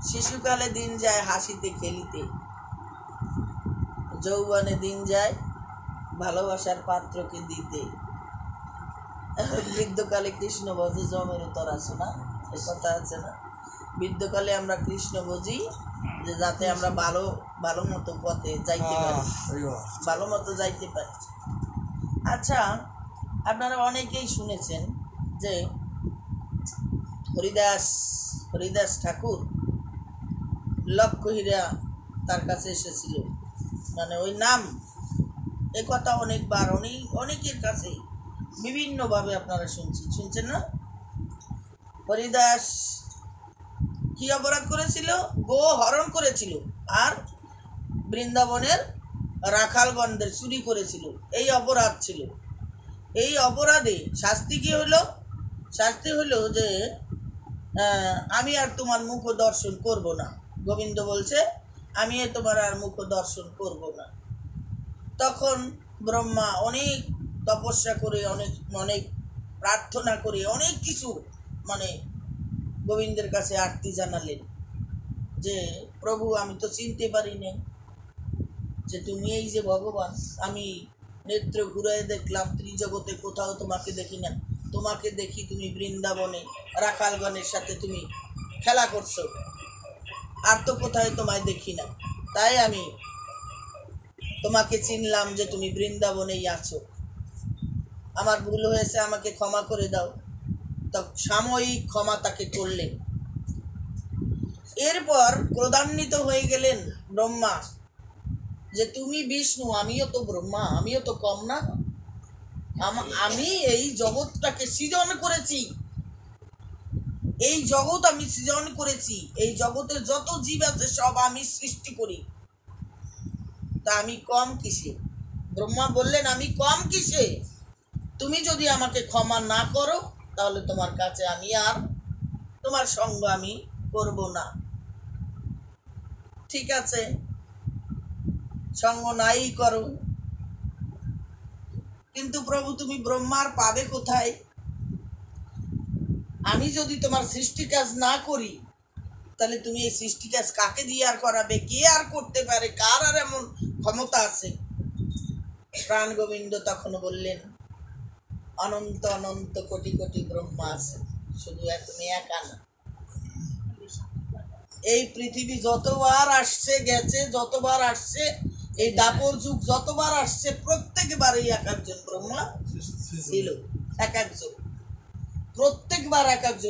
শিশুকালে দিন যায় হাসিতে খেলিতে, যৌবনে দিন যায় ভালোবাসার পাত্রকে দিতে, বৃদ্ধকালে কৃষ্ণ ভজে জমের উত্তর আছে না, এই কথা আছে না। বৃদ্ধকালে আমরা কৃষ্ণ বুঝি যে যাতে আমরা ভালো মতো পথে যাইতে পারি, ভালো মতো যাইতে পারি। আচ্ছা, আপনারা অনেকেই শুনেছেন যে হরিদাস ঠাকুর লক্ষ্মীরা তার কাছে এসেছিল, মানে ওই নাম, এ কথা অনেকবার অনেকের কাছে বিভিন্নভাবে আপনারা শুনছেন না। হরিদাস কি অপরাধ করেছিল? গো হরণ করেছিল আর বৃন্দাবনের রাখালগণদের চুরি করেছিল, এই অপরাধ ছিল। এই অপরাধে শাস্তি কি হলো? শাস্তি হলো যে আমি আর তোমার মুখ দর্শন করব না। গোবিন্দ বলছে আমি তোমার আর মুখ দর্শন করব না। তখন ব্রহ্মা অনেক তপস্যা করে, অনেক প্রার্থনা করে, অনেক কিছু মানে গোবিন্দের কাছে আরতি জানালেন যে প্রভু, আমি তো চিনতে পারি না যে তুমি এই যে ভগবান। আমি নেত্র ঘুরায় দেখলাম ত্রিজগতে, কোথাও তোমাকে দেখি না। তোমাকে দেখি তুমি বৃন্দাবনে রাখালগণের সাথে তুমি খেলা করছো, আর তো কোথায় তোমায় দেখি না। তাই আমি তোমাকে চিনলাম যে তুমি বৃন্দাবনেই আছো। আমার ভুল হয়েছে, আমাকে ক্ষমা করে দাও। তো সাময়িক ক্ষমা তাকে করলেন। এরপর ক্রোধান্বিত হয়ে গেলেন ব্রহ্মা যে তুমি বিষ্ণু, আমিও তো ব্রহ্মা, আমিও তো কম না। আমি এই জগৎটাকে সৃজন করেছি, এই জগৎ আমি সৃজন করেছি, এই জগতের যত জীব আছে সব আমি সৃষ্টি করি, তা আমি কম কিসে? ব্রহ্মা বললেন আমি কম কিসে? তুমি যদি আমাকে ক্ষমা না করো তাহলে তোমার কাছে আমি আর তোমার সঙ্গ আমি করব না। ঠিক আছে, সঙ্গ নাই করো, কিন্তু প্রভু তুমি ব্রহ্মার পাবে কোথায়? আমি যদি তোমার সৃষ্টি কাজ না করি তাহলে তুমি এই সৃষ্টি কাজ কাকে দিয়ে আর করাবে? কে আর করতে পারে? কার আর এমন ক্ষমতা আছে? প্রাণ গোবিন্দ তখন বললেন অনন্ত অনন্ত কোটি কোটি ব্রহ্মা আছে, শুধু তুমি একা না। এই পৃথিবী যতবার আসছে গেছে, যতবার আসছে, এই দাপর যুগ যতবার আসছে, প্রত্যেকবারই এক একজন ব্রহ্মা ছিল, এক একজন, প্রত্যেকবার এক একজন